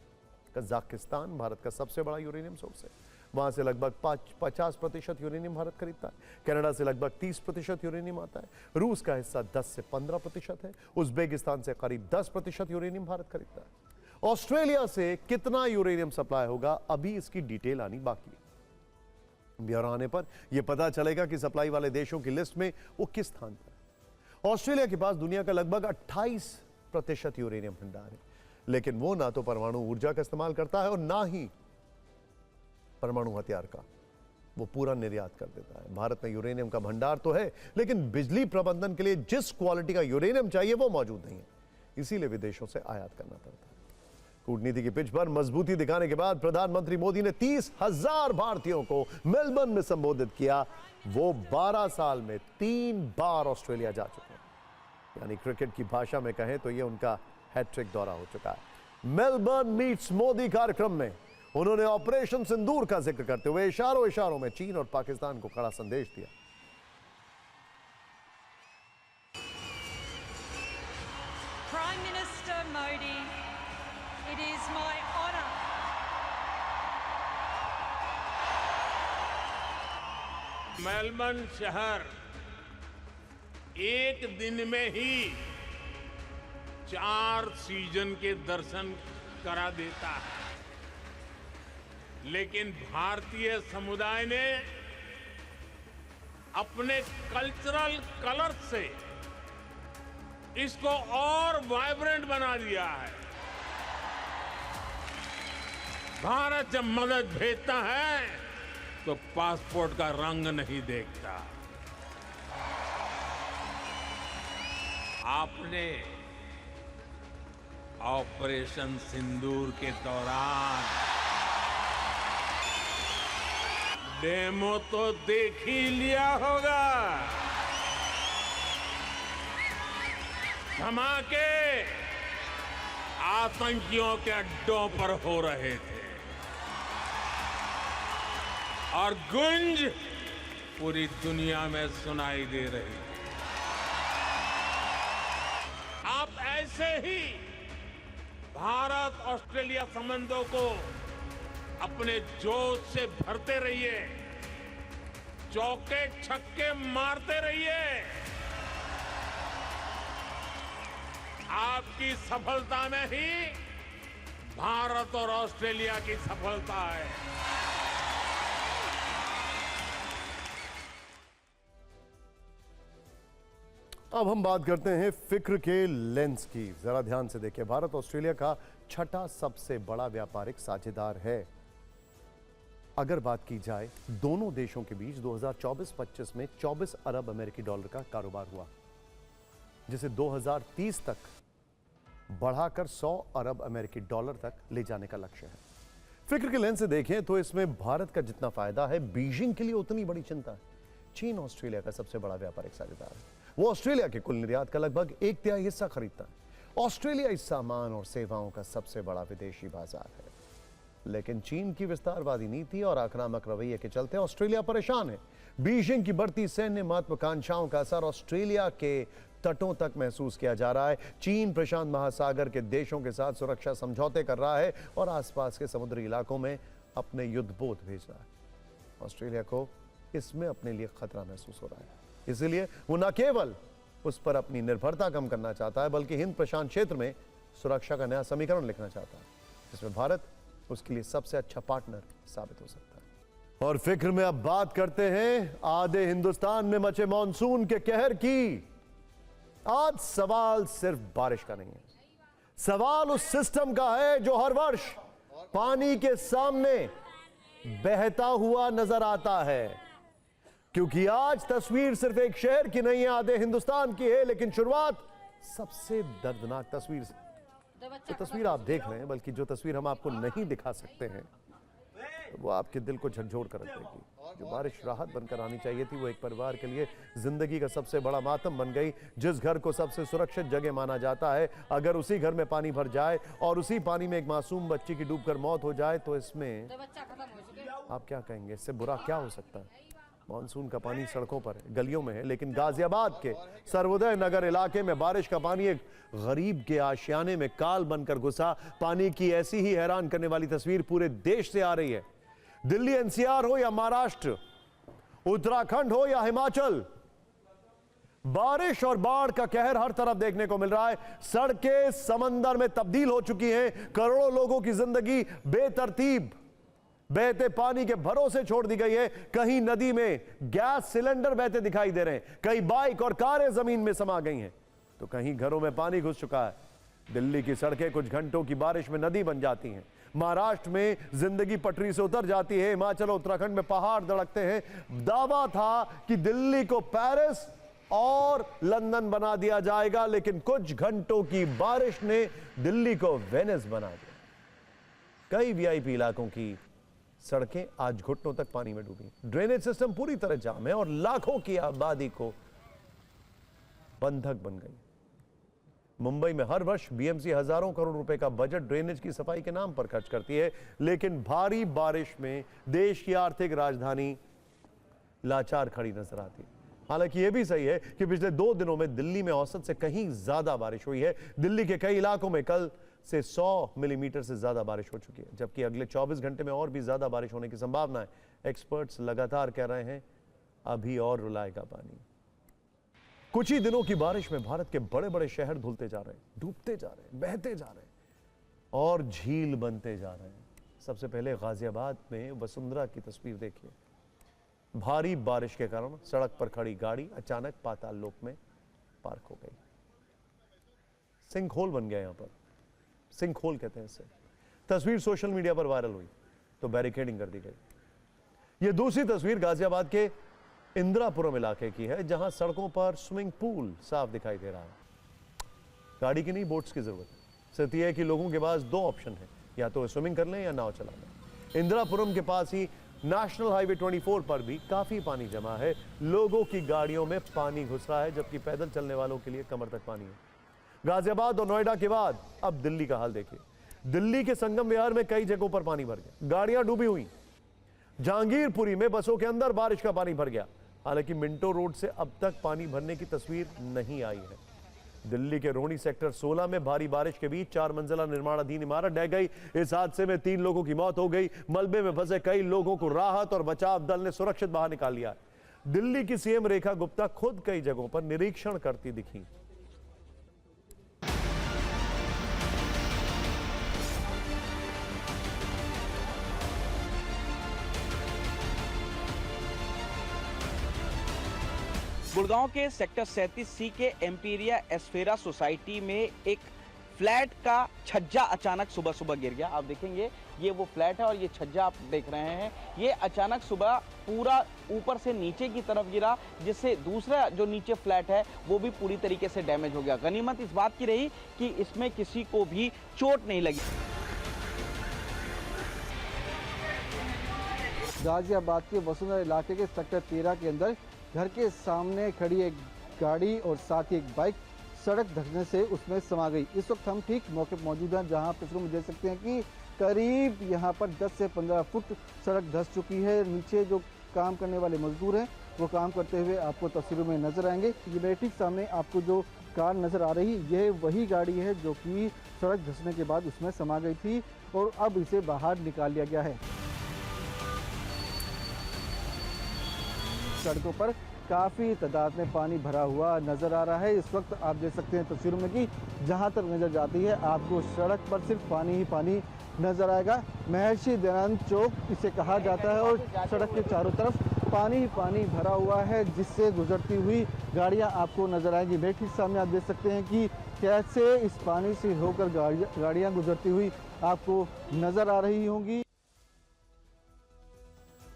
कजाकिस्तान भारत का सबसे बड़ा यूरेनियम सोर्स है। वहां से लगभग 50% यूरेनियम भारत खरीदता है। कनाडा से लगभग 30% यूरेनियम आता है। रूस का हिस्सा 10 से 15% है। उज्बेकिस्तान से करीब 10% यूरेनियम भारत खरीदता है। ऑस्ट्रेलिया से कितना यूरेनियम सप्लाई होगा, अभी इसकी डिटेल आनी बाकी है। ब्यौरा आने पर यह पता चलेगा कि सप्लाई वाले देशों की लिस्ट में वो किस स्थान पर है। ऑस्ट्रेलिया के पास दुनिया का लगभग 28% यूरेनियम भंडार है, लेकिन वो ना तो परमाणु ऊर्जा का इस्तेमाल करता है और ना ही परमाणु हथियार का। वो पूरा निर्यात कर देता है। भारत में यूरेनियम का भंडार तो है, लेकिन बिजली प्रबंधन के लिए जिस क्वालिटी का यूरेनियम चाहिए वो मौजूद नहीं है। इसीलिए विदेशों से आयात करना पड़ता है। कूटनीति की पिच पर मजबूती दिखाने के बाद प्रधानमंत्री मोदी ने 30,000 भारतीयों को मेलबर्न में संबोधित किया। वो 12 साल में 3 बार ऑस्ट्रेलिया जा चुके हैं। यानी क्रिकेट की भाषा में कहें तो यह उनका हैट्रिक दौरा हो चुका है। मेलबर्न मीट्स मोदी कार्यक्रम में उन्होंने ऑपरेशन सिंदूर का जिक्र करते हुए इशारों में चीन और पाकिस्तान को कड़ा संदेश दिया। Prime Minister Modi, it is my honour Melbourne शहर एक दिन में ही 4 सीजन के दर्शन करा देता है, लेकिन भारतीय समुदाय ने अपने कल्चरल कलर से इसको और वाइब्रेंट बना दिया है। भारत जब मदद भेजता है तो पासपोर्ट का रंग नहीं देखता। आपने ऑपरेशन सिंदूर के दौरान डेमो तो देख ही लिया होगा। धमाके आतंकियों के अड्डों पर हो रहे थे और गूंज पूरी दुनिया में सुनाई दे रही थी। आप ऐसे ही भारत ऑस्ट्रेलिया संबंधों को अपने जोश से भरते रहिए, चौके छक्के मारते रहिए। आपकी सफलता में ही भारत और ऑस्ट्रेलिया की सफलता है। अब हम बात करते हैं फिक्र के लेंस की। जरा ध्यान से देखिए, भारत ऑस्ट्रेलिया का 6ठा सबसे बड़ा व्यापारिक साझेदार है। अगर बात की जाए दोनों देशों के बीच 2024-25 में 24 अरब अमेरिकी डॉलर का कारोबार हुआ, जिसे 2030 तक बढ़ाकर 100 अरब अमेरिकी डॉलर तक ले जाने का लक्ष्य है। फिक्र के लेंस से देखें तो इसमें भारत का जितना फायदा है, बीजिंग के लिए उतनी बड़ी चिंता है। चीन ऑस्ट्रेलिया का सबसे बड़ा व्यापारिक साझेदार है। वो ऑस्ट्रेलिया के कुल निर्यात का लगभग 1/3 हिस्सा खरीदता है। ऑस्ट्रेलिया इस सामान और सेवाओं का सबसे बड़ा विदेशी बाजार है, लेकिन चीन की विस्तारवादी नीति और आक्रामक रवैये के चलते ऑस्ट्रेलिया परेशान है। बीजिंग की बढ़ती सैन्य महत्वाकांक्षाओं का असर ऑस्ट्रेलिया के तटों तक महसूस किया जा रहा है। चीन प्रशांत महासागर के देशों के साथ सुरक्षा समझौते कर रहा है और आसपास के समुद्री इलाकों में अपने युद्धपोत भेज रहा है। ऑस्ट्रेलिया को इसमें अपने लिए खतरा महसूस हो रहा है। इसलिए वो न केवल उस पर अपनी निर्भरता कम करना चाहता है, बल्कि हिंद प्रशांत क्षेत्र में सुरक्षा का नया समीकरण लिखना चाहता है, जिसमें भारत उसके लिए सबसे अच्छा पार्टनर साबित हो सकता है। और फिक्र में अब बात करते हैं आधे हिंदुस्तान में मचे मॉनसून के कहर की। आज सवाल सिर्फ बारिश का नहीं है, सवाल उस सिस्टम का है जो हर वर्ष पानी के सामने बहता हुआ नजर आता है। क्योंकि आज तस्वीर सिर्फ एक शहर की नहीं है, आधे हिंदुस्तान की है, लेकिन शुरुआत सबसे दर्दनाक तस्वीर से। जो तस्वीर आप देख रहे हैं, बल्कि जो तस्वीर हम आपको नहीं दिखा सकते हैं, वो आपके दिल को झकझोर कर रख देगी। जो बारिश राहत बनकर आनी चाहिए थी, वो एक परिवार के लिए जिंदगी का सबसे बड़ा मातम बन गई। जिस घर को सबसे सुरक्षित जगह माना जाता है, अगर उसी घर में पानी भर जाए और उसी पानी में एक मासूम बच्ची की डूबकर मौत हो जाए, तो इसमें आप क्या कहेंगे? इससे बुरा क्या हो सकता है? मानसून का पानी सड़कों पर है, गलियों में है, लेकिन गाजियाबाद के सर्वोदय नगर इलाके में बारिश का पानी एक गरीब के आशियाने में काल बनकर घुसा। पानी की ऐसी ही हैरान करने वाली तस्वीर पूरे देश से आ रही है। दिल्ली एनसीआर हो या महाराष्ट्र, उत्तराखंड हो या हिमाचल, बारिश और बाढ़ का कहर हर तरफ देखने को मिल रहा है। सड़कें समंदर में तब्दील हो चुकी हैं। करोड़ों लोगों की जिंदगी बेतरतीब बहते पानी के भरोसे छोड़ दी गई है। कहीं नदी में गैस सिलेंडर बहते दिखाई दे रहे हैं, कई बाइक और कारें जमीन में समा गई हैं, तो कहीं घरों में पानी घुस चुका है। दिल्ली की सड़कें कुछ घंटों की बारिश में नदी बन जाती हैं। महाराष्ट्र में जिंदगी पटरी से उतर जाती है। हिमाचल और उत्तराखंड में पहाड़ धड़कते हैं। दावा था कि दिल्ली को पेरिस और लंदन बना दिया जाएगा, लेकिन कुछ घंटों की बारिश ने दिल्ली को वेनिस बना दिया। कई वीआईपी इलाकों की सड़कें आज घुटनों तक पानी में डूबी। ड्रेनेज सिस्टम पूरी तरह जाम है और लाखों की आबादी को बंधक बन गई। मुंबई में हर वर्ष बीएमसी हजारों करोड़ रुपए का बजट ड्रेनेज की सफाई के नाम पर खर्च करती है, लेकिन भारी बारिश में देश की आर्थिक राजधानी लाचार खड़ी नजर आती है। हालांकि यह भी सही है कि पिछले 2 दिनों में दिल्ली में औसत से कहीं ज्यादा बारिश हुई है। दिल्ली के कई इलाकों में कल से 100 मिलीमीटर से ज्यादा बारिश हो चुकी है, जबकि अगले 24 घंटे में और भी ज्यादा बारिश होने की संभावना है। एक्सपर्ट्स लगातार कह रहे हैं अभी और रुलाएगा पानी। कुछ ही दिनों की बारिश में भारत के बड़े बड़े शहर धुलते जा रहे हैं, डूबते जा रहे हैं, बहते जा रहे हैं और झील बनते जा रहे हैं। सबसे पहले गाजियाबाद में वसुंधरा की तस्वीर देखिए। भारी बारिश के कारण सड़क पर खड़ी गाड़ी अचानक पाताल लोक में पार्क हो गई। सिंक होल बन गया। यहां पर सिंक होल कहते हैं इसे। तस्वीर सोशल मीडिया पर वायरल हुई तो बैरिकेडिंग कर दी गई। यह दूसरी तस्वीर गाजियाबाद के इंदिरापुरम इलाके की है, जहां सड़कों पर स्विमिंग पूल साफ दिखाई दे रहा है। गाड़ी की नहीं, बोट्स की जरूरत है। सिर्फ यह है कि लोगों के पास 2 ऑप्शन है, या तो स्विमिंग कर लें या नाव चला लें। इंदिरापुरम के पास ही नेशनल हाईवे 24 पर भी काफी पानी जमा है। लोगों की गाड़ियों में पानी घुस रहा है, जबकि पैदल चलने वालों के लिए कमर तक पानी है। गाजियाबाद और नोएडा के बाद अब दिल्ली का हाल देखिए। दिल्ली के संगम विहार में कई जगहों पर पानी भर गया, गाड़ियां डूबी हुई। जहांगीरपुरी में बसों के अंदर बारिश का पानी भर गया। हालांकि मिंटो रोड से अब तक पानी भरने की तस्वीर नहीं आई है। दिल्ली के रोहिणी सेक्टर 16 में भारी बारिश के बीच 4 मंजिला निर्माणाधीन इमारत ढह गई। इस हादसे में 3 लोगों की मौत हो गई। मलबे में फंसे कई लोगों को राहत और बचाव दल ने सुरक्षित बाहर निकाल लिया। दिल्ली की सीएम रेखा गुप्ता खुद कई जगहों पर निरीक्षण करती दिखी। गुड़गांव के सेक्टर 37C के एम्पीरिया एस्फेरा सोसाइटी में एक फ्लैट का छज्जा अचानक सुबह सुबह गिर गया। आप देखेंगे ये वो फ्लैट है और ये छज्जा आप देख रहे हैं, ये अचानक सुबह पूरा ऊपर से नीचे की तरफ गिरा, जिससे दूसरा जो नीचे फ्लैट है वो भी पूरी तरीके से डैमेज हो गया। गनीमत इस बात की रही कि इसमें किसी को भी चोट नहीं लगी। गाजियाबाद के वसुंधरा इलाके के सेक्टर 13 के अंदर घर के सामने खड़ी एक गाड़ी और साथ ही एक बाइक सड़क धंसने से उसमें समा गई। इस वक्त हम ठीक मौके पर मौजूद हैं, जहां आप तस्वीरों में देख सकते हैं कि करीब यहां पर 10 से 15 फुट सड़क धंस चुकी है। नीचे जो काम करने वाले मजदूर हैं वो काम करते हुए आपको तस्वीरों में नजर आएंगे। ये मेरे ठीक सामने आपको जो कार नजर आ रही है, यह वही गाड़ी है जो कि सड़क धंसने के बाद उसमें समा गई थी और अब इसे बाहर निकाल लिया गया है। सड़कों पर काफ़ी तादाद में पानी भरा हुआ नज़र आ रहा है। इस वक्त आप देख सकते हैं तस्वीरों में कि जहां तक नज़र जाती है आपको सड़क पर सिर्फ पानी ही पानी नज़र आएगा। महर्षि दयानंद चौक इसे कहा जाता है और सड़क के चारों तरफ पानी ही पानी भरा हुआ है, जिससे गुजरती हुई गाड़ियां आपको नज़र आएंगी। मेरे ठीक सामने आप देख सकते हैं कि कैसे इस पानी से होकर गाड़ियां गुजरती हुई आपको नज़र आ रही होंगी।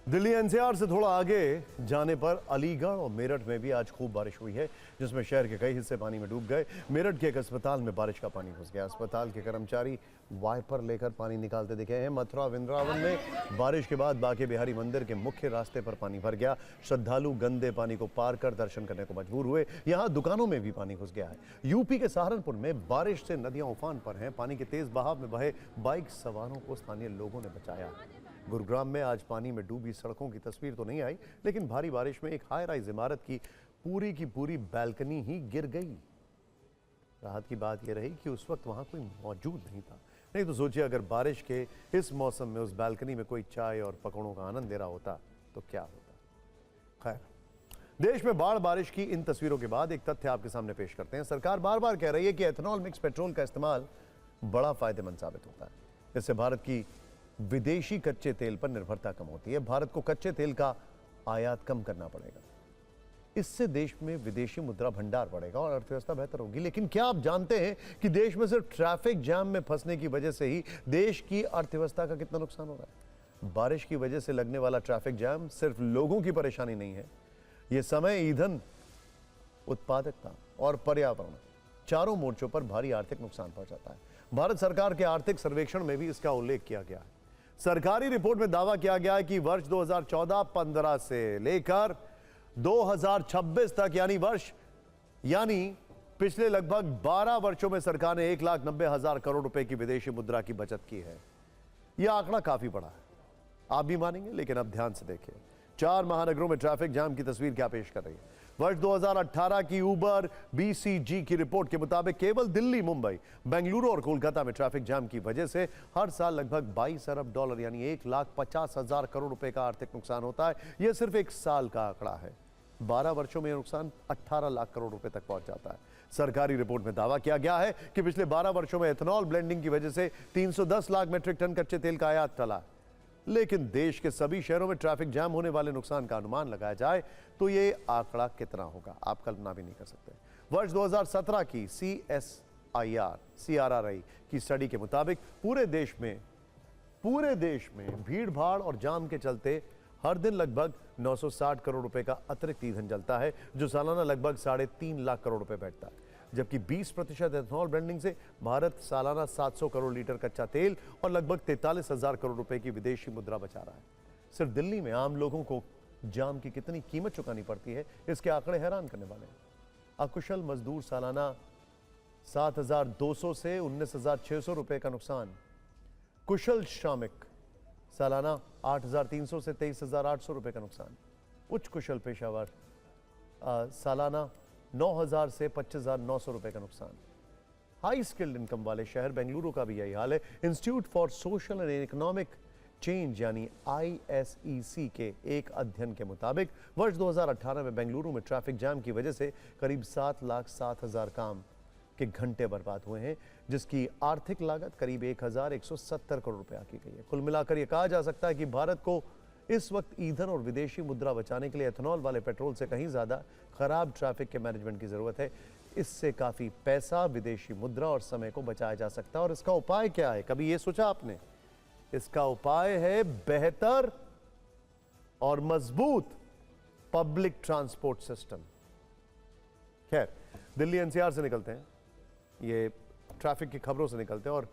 दिल्ली एनसीआर से थोड़ा आगे जाने पर अलीगढ़ और मेरठ में भी आज खूब बारिश हुई है, जिसमें शहर के कई हिस्से पानी में डूब गए। मेरठ के एक अस्पताल में बारिश का पानी घुस गया। अस्पताल के कर्मचारी वाइपर लेकर पानी निकालते दिखे हैं। मथुरा वृंदावन में बारिश के बाद बांके बिहारी मंदिर के मुख्य रास्ते पर पानी भर गया। श्रद्धालु गंदे पानी को पार कर दर्शन करने को मजबूर हुए। यहाँ दुकानों में भी पानी घुस गया है। यूपी के सहारनपुर में बारिश से नदियां उफान पर हैं। पानी के तेज बहाव में बहे बाइक सवारों को स्थानीय लोगों ने बचाया। गुरुग्राम में आज पानी में डूबी सड़कों की तस्वीर तो नहीं आई, लेकिन भारी बारिश में एक हाई राइज इमारत की पूरी बैल्कनी ही गिर गई। राहत की बात यह रही कि उस वक्त वहां कोई मौजूद नहीं था। नहीं तो सोचिए, अगर बारिश के इस मौसम में उस बैल्कनी में कोई चाय और पकौड़ों का आनंद ले रहा होता तो क्या होता। खैर, देश में बाढ़ बारिश की इन तस्वीरों के बाद एक तथ्य आपके सामने पेश करते हैं। सरकार बार बार कह रही है कि एथेनॉल मिक्स पेट्रोल का इस्तेमाल बड़ा फायदेमंद साबित होता है। इससे भारत की विदेशी कच्चे तेल पर निर्भरता कम होती है। भारत को कच्चे तेल का आयात कम करना पड़ेगा। इससे देश में विदेशी मुद्रा भंडार बढ़ेगा और अर्थव्यवस्था बेहतर होगी। लेकिन क्या आप जानते हैं कि देश में सिर्फ ट्रैफिक जाम में फंसने की वजह से ही देश की अर्थव्यवस्था का कितना नुकसान हो रहा है। बारिश की वजह से लगने वाला ट्रैफिक जाम सिर्फ लोगों की परेशानी नहीं है, यह समय, ईंधन, उत्पादकता और पर्यावरण चारों मोर्चों पर भारी आर्थिक नुकसान पहुंचाता है। भारत सरकार के आर्थिक सर्वेक्षण में भी इसका उल्लेख किया गया है। सरकारी रिपोर्ट में दावा किया गया है कि वर्ष 2014-15 से लेकर 2026 तक यानी पिछले लगभग 12 वर्षों में सरकार ने 1,90,000 करोड़ रुपए की विदेशी मुद्रा की बचत की है। यह आंकड़ा काफी बड़ा है, आप भी मानेंगे, लेकिन अब ध्यान से देखिए 4 महानगरों में ट्रैफिक जाम की तस्वीर क्या पेश कर रही है। वर्ष 2018 की ऊबर BCG की रिपोर्ट के मुताबिक केवल दिल्ली, मुंबई, बेंगलुरु और कोलकाता में ट्रैफिक जाम की वजह से हर साल लगभग 22 अरब डॉलर यानी 1,50,000 करोड़ रुपए का आर्थिक नुकसान होता है। यह सिर्फ एक साल का आंकड़ा है। 12 वर्षों में यह नुकसान 18 लाख करोड़ रुपए तक पहुंच जाता है। सरकारी रिपोर्ट में दावा किया गया है कि पिछले 12 वर्षों में एथेनॉल ब्लेंडिंग की वजह से 310 लाख मीट्रिक टन कच्चे तेल का आयात टला। लेकिन देश के सभी शहरों में ट्रैफिक जाम होने वाले नुकसान का अनुमान लगाया जाए तो यह आंकड़ा कितना होगा, आप कल्पना भी नहीं कर सकते। वर्ष 2017 की CRRI की स्टडी के मुताबिक पूरे देश में भीड़ भाड़ और जाम के चलते हर दिन लगभग 960 करोड़ रुपए का अतिरिक्त ईंधन जलता है, जो सालाना लगभग 3.5 लाख करोड़ रुपए बैठता है। जबकि 20% एथेनॉल ब्लेंडिंग से भारत सालाना 700 करोड़ लीटर कच्चा तेल और लगभग 43,000 करोड़ रुपए की विदेशी मुद्रा बचा रहा है। सिर्फ दिल्ली में आम लोगों को जाम की कितनी कीमत चुकानी पड़ती है, इसके आंकड़े हैरान करने वाले हैं। अकुशल मजदूर सालाना 7,200 से 19,600 रुपए का नुकसान, कुशल श्रमिक सालाना 8,300 से 23,800 रुपए का नुकसान, उच्च कुशल पेशावर सालाना 9,000 से 25,900 रुपए का नुकसान। हाई स्किल्ड इनकम वाले शहर बेंगलुरु का भी यही हाल है। Institute for social and economic change यानी ISEC के एक अध्ययन के मुताबिक वर्ष 2018 में बेंगलुरु में ट्रैफिक जाम की वजह से करीब 7,07,000 काम के घंटे बर्बाद हुए हैं, जिसकी आर्थिक लागत करीब 1,170 करोड़ रुपए की गई है। कुल मिलाकर यह कहा जा सकता है कि भारत को इस वक्त ईंधन और विदेशी मुद्रा बचाने के लिए एथेनॉल वाले पेट्रोल से कहीं ज्यादा खराब ट्रैफिक के मैनेजमेंट की जरूरत है। इससे काफी पैसा, विदेशी मुद्रा और समय को बचाया जा सकता है। और इसका उपाय क्या है, कभी यह सोचा आपने? इसका उपाय है बेहतर और मजबूत पब्लिक ट्रांसपोर्ट सिस्टम। खैर, दिल्ली NCR से निकलते हैं, ये ट्रैफिक की खबरों से निकलते हैं और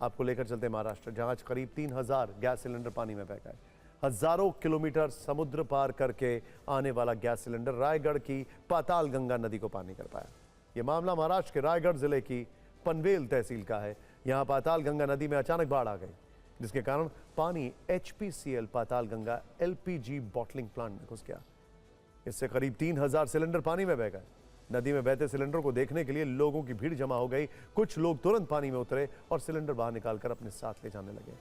आपको लेकर चलते हैं महाराष्ट्र, जहां करीब 3,000 गैस सिलेंडर पानी में बह गए। हजारों किलोमीटर समुद्र पार करके आने वाला गैस सिलेंडर रायगढ़ की पाताल गंगा नदी को पार नहीं कर पाया। यह मामला महाराष्ट्र के रायगढ़ जिले की पनवेल तहसील का है। यहां पाताल गंगा नदी में अचानक बाढ़ आ गई, जिसके कारण पानी HPCL पाताल गंगा LPG बॉटलिंग प्लांट में घुस गया। इससे करीब 3,000 सिलेंडर पानी में बह गए। नदी में बहते सिलेंडर को देखने के लिए लोगों की भीड़ जमा हो गई। कुछ लोग तुरंत पानी में उतरे और सिलेंडर बाहर निकालकर अपने साथ ले जाने लगे।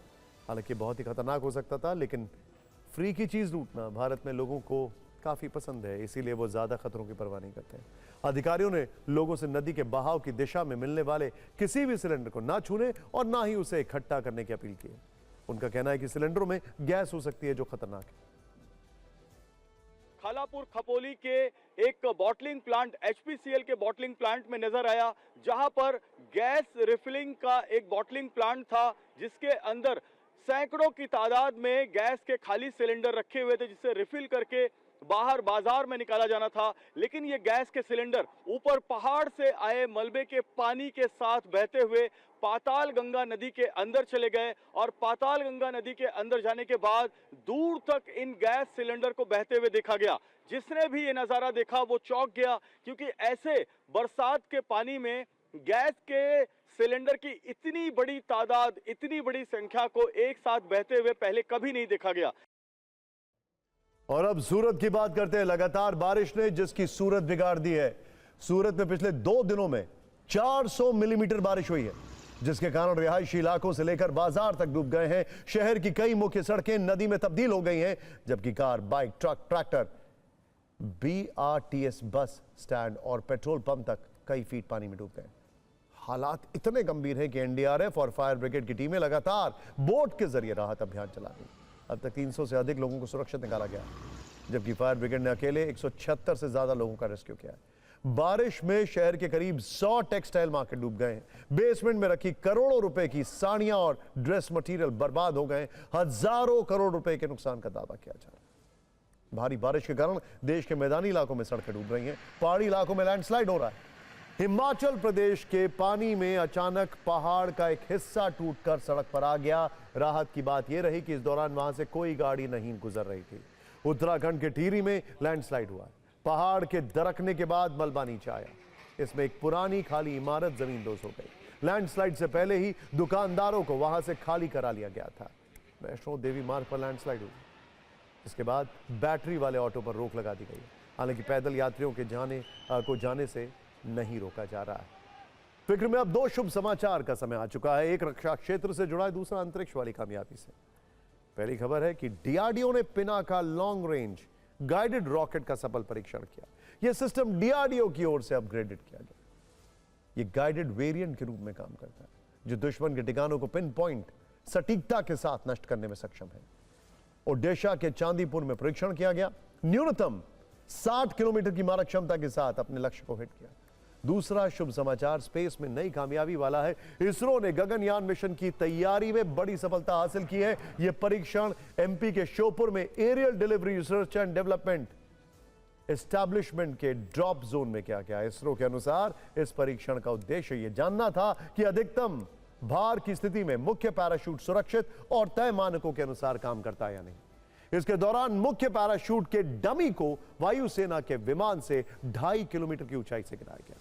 हालांकि बहुत ही खतरनाक हो सकता था, लेकिन फ्री की चीज लूटना भारत में लोगों को काफी पसंद है, इसीलिए वो ज्यादा खतरों की परवाह नहीं करते। अधिकारियों ने लोगों से नदी के बहाव की दिशा में मिलने वाले किसी भी सिलेंडर को ना छूने और ना ही उसे इकट्ठा करने की अपील की है। उनका कहना है कि सिलेंडरों में गैस हो सकती है जो खतरनाक है। खालापुर खपोली के एक बॉटलिंग प्लांट HPCL के बॉटलिंग प्लांट में नजर आया, जहां पर गैस रिफिलिंग का एक बॉटलिंग प्लांट था, जिसके अंदर सैकड़ों की तादाद में गैस के खाली सिलेंडर रखे हुए थे, जिसे रिफिल करके बाहर बाजार में निकाला जाना था। लेकिन ये गैस के सिलेंडर ऊपर पहाड़ से आए मलबे के पानी के साथ बहते हुए पाताल गंगा नदी के अंदर चले गए और पाताल गंगा नदी के अंदर जाने के बाद दूर तक इन गैस सिलेंडर को बहते हुए देखा गया। जिसने भी ये नजारा देखा वो चौंक गया, क्योंकि ऐसे बरसात के पानी में गैस के सिलेंडर की इतनी बड़ी तादाद, इतनी बड़ी संख्या को एक साथ बहते हुए पहले कभी नहीं देखा गया। और अब सूरत की बात करते हैं। लगातार बारिश ने जिसकी सूरत बिगाड़ दी है। सूरत में पिछले 2 दिनों में 400 मिलीमीटर बारिश हुई है, जिसके कारण रिहायशी इलाकों से लेकर बाजार तक डूब गए हैं। शहर की कई मुख्य सड़कें नदी में तब्दील हो गई हैं, जबकि car, bike, truck, tractor, BRTS bus stand और पेट्रोल पंप तक कई फीट पानी में डूब गए। हालात इतने गंभीर हैं कि NDRF और फायर ब्रिगेड की टीमें लगातार बोट के जरिए राहत अभियान चला रही। अब तक 300 से अधिक लोगों को सुरक्षित निकाला गया, जबकि फायर ब्रिगेड ने अकेले 176 से ज्यादा लोगों का रेस्क्यू किया है। बारिश में शहर के करीब 100 टेक्सटाइल मार्केट डूब गए हैं। बेसमेंट में रखी करोड़ों रुपए की साड़ियां और ड्रेस मटेरियल बर्बाद हो गए। हजारों करोड़ रुपए के नुकसान का दावा किया जा रहा है। भारी बारिश के कारण देश के मैदानी इलाकों में सड़कें डूब रही हैं। पहाड़ी इलाकों में लैंडस्लाइड हो रहा है। हिमाचल प्रदेश के पानी में अचानक पहाड़ का एक हिस्सा टूटकर सड़क पर आ गया। राहत की बात यह रही कि इस दौरान वहां से कोई गाड़ी नहीं गुजर रही थी। उत्तराखंड के टिहरी में लैंडस्लाइड हुआ है। पहाड़ के दरकने के बाद मलबा नीचे आया। इसमें एक पुरानी खाली इमारत जमींदोज हो गई। लैंडस्लाइड से पहले ही दुकानदारों को वहां से खाली करा लिया गया था। वैष्णो देवी मार्ग पर लैंडस्लाइड हुई। इसके बाद बैटरी वाले ऑटो पर रोक लगा दी गई। हालांकि पैदल यात्रियों के जाने से नहीं रोका जा रहा है। फिक्र में अब 2 शुभ समाचार का समय आ चुका है। एक रक्षा क्षेत्र से जुड़ा है, दूसरा अंतरिक्ष वाली कामयाबी से। पहली खबर है कि DRDO ने Pinaka long range guided rocket का सफल परीक्षण किया। यह सिस्टम DRDO की ओर से अपग्रेडेड किया गया। यह गाइडेड वेरिएंट के रूप में काम करता है, जो दुश्मन के ठिकानों को पिन पॉइंट सटीकता के साथ नष्ट करने में सक्षम है। ओडिशा के चांदीपुर में परीक्षण किया गया। न्यूनतम 60 किलोमीटर की मारक क्षमता के साथ अपने लक्ष्य को हिट किया। दूसरा शुभ समाचार स्पेस में नई कामयाबी वाला है। इसरो ने गगनयान मिशन की तैयारी में बड़ी सफलता हासिल की है। यह परीक्षण MP के श्योपुर में aerial delivery research and development establishment के ड्रॉप जोन में किया गया। इसरो के अनुसार इस परीक्षण का उद्देश्य यह जानना था कि अधिकतम भार की स्थिति में मुख्य पैराशूट सुरक्षित और तय मानकों के अनुसार काम करता है या नहीं। इसके दौरान मुख्य पैराशूट के डमी को वायुसेना के विमान से 2.5 किलोमीटर की ऊंचाई से गिराया गया।